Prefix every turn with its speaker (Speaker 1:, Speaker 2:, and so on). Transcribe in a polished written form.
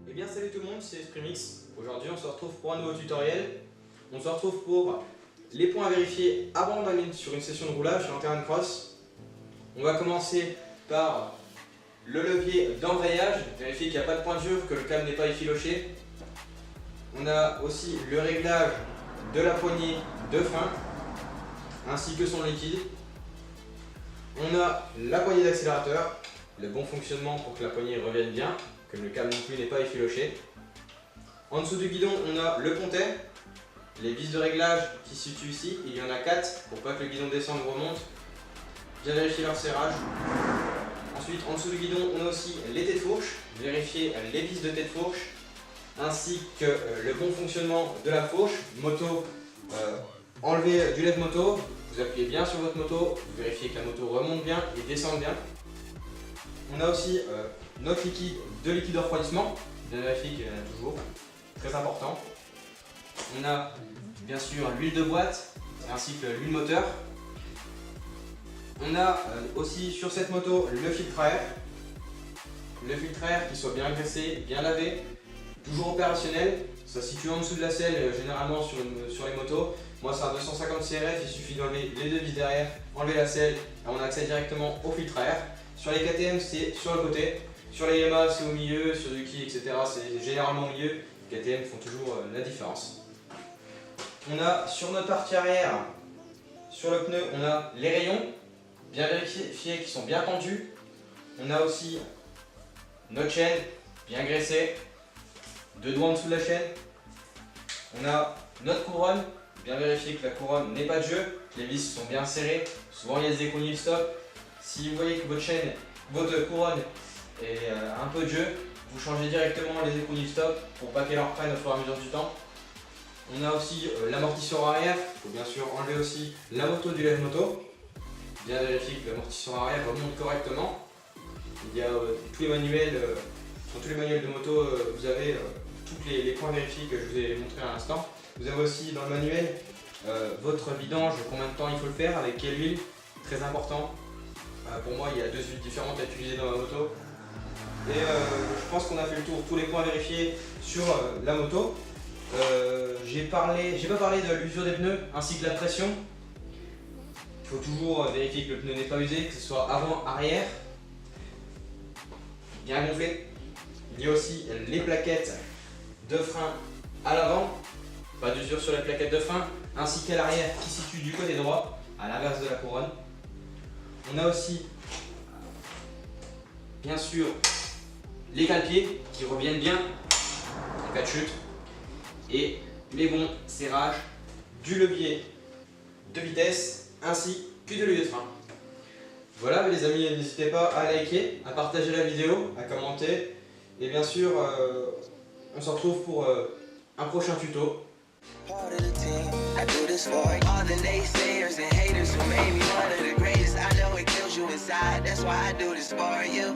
Speaker 1: Eh bien salut tout le monde, c'est Esprimix. Aujourd'hui on se retrouve pour un nouveau tutoriel. On se retrouve pour les points à vérifier avant d'aller sur une session de roulage sur un terrain de cross. On va commencer par le levier d'embrayage, vérifier qu'il n'y a pas de pointure, que le câble n'est pas effiloché. On a aussi le réglage de la poignée de frein, ainsi que son liquide. On a la poignée d'accélérateur, le bon fonctionnement pour que la poignée revienne bien, que le câble non plus n'est pas effiloché. En dessous du guidon, on a le pontet, les vis de réglage qui se situent ici, il y en a 4 pour pas que le guidon descende ou remonte. Bien vérifier leur serrage. Ensuite, en dessous du guidon, on a aussi les têtes fourches, vérifier les vis de tête fourche, ainsi que le bon fonctionnement de la fourche. Moto, enlever du lève-moto, vous appuyez bien sur votre moto, vous vérifiez que la moto remonte bien et descende bien. On a aussi notre liquide de refroidissement, bien vérifier qu'il y en a toujours, très important. On a bien sûr l'huile de boîte ainsi que l'huile moteur. On a aussi sur cette moto le filtre à air. Le filtre à air qui soit bien graissé, bien lavé, toujours opérationnel. Ça se situe en dessous de la selle généralement sur les motos. Moi c'est un 250 CRF, il suffit d'enlever les deux vis derrière, enlever la selle et on a accès directement au filtre à air. Sur les KTM c'est sur le côté, sur les Yamaha c'est au milieu, sur Duki etc. c'est généralement au milieu. Les KTM font toujours la différence. On a sur notre partie arrière, sur le pneu, on a les rayons, bien vérifiés qui sont bien tendus. On a aussi notre chaîne, bien graissée, deux doigts en dessous de la chaîne. On a notre couronne, bien vérifier que la couronne n'est pas de jeu, que les vis sont bien serrées. Souvent il y a des éconduits stop. Si vous voyez que votre couronne est un peu de jeu, vous changez directement les éconduits stop pour pas qu'elle en reprenne au fur et à mesure du temps. On a aussi l'amortisseur arrière, il faut bien sûr enlever aussi la moto du lève-moto. Bien vérifier que l'amortisseur arrière remonte correctement. Il y a tous les manuels, dans tous les manuels de moto, vous avez tous les points vérifiés que je vous ai montrés à l'instant. Vous avez aussi dans le manuel votre vidange, combien de temps il faut le faire, avec quelle huile, très important. Pour moi, il y a deux huiles différentes à utiliser dans ma moto. Et je pense qu'on a fait le tour, tous les points vérifiés sur la moto. J'ai pas parlé de l'usure des pneus ainsi que la pression. Il faut toujours vérifier que le pneu n'est pas usé, que ce soit avant, arrière, bien gonflé. Il y a aussi les plaquettes de frein à l'avant, pas d'usure sur les plaquettes de frein, ainsi qu'à l'arrière qui se situe du côté droit, à l'inverse de la couronne. On a aussi, bien sûr, les cale-pieds qui reviennent bien en cas de chute et les bons serrages du levier de vitesse ainsi que de levier de frein. Voilà les amis, n'hésitez pas à liker, à partager la vidéo, à commenter et bien sûr on se retrouve pour un prochain tuto.
Speaker 2: Part of the team, I do this for all the naysayers and haters who made me one of the greatest. I know it kills you inside, that's why I do this for you.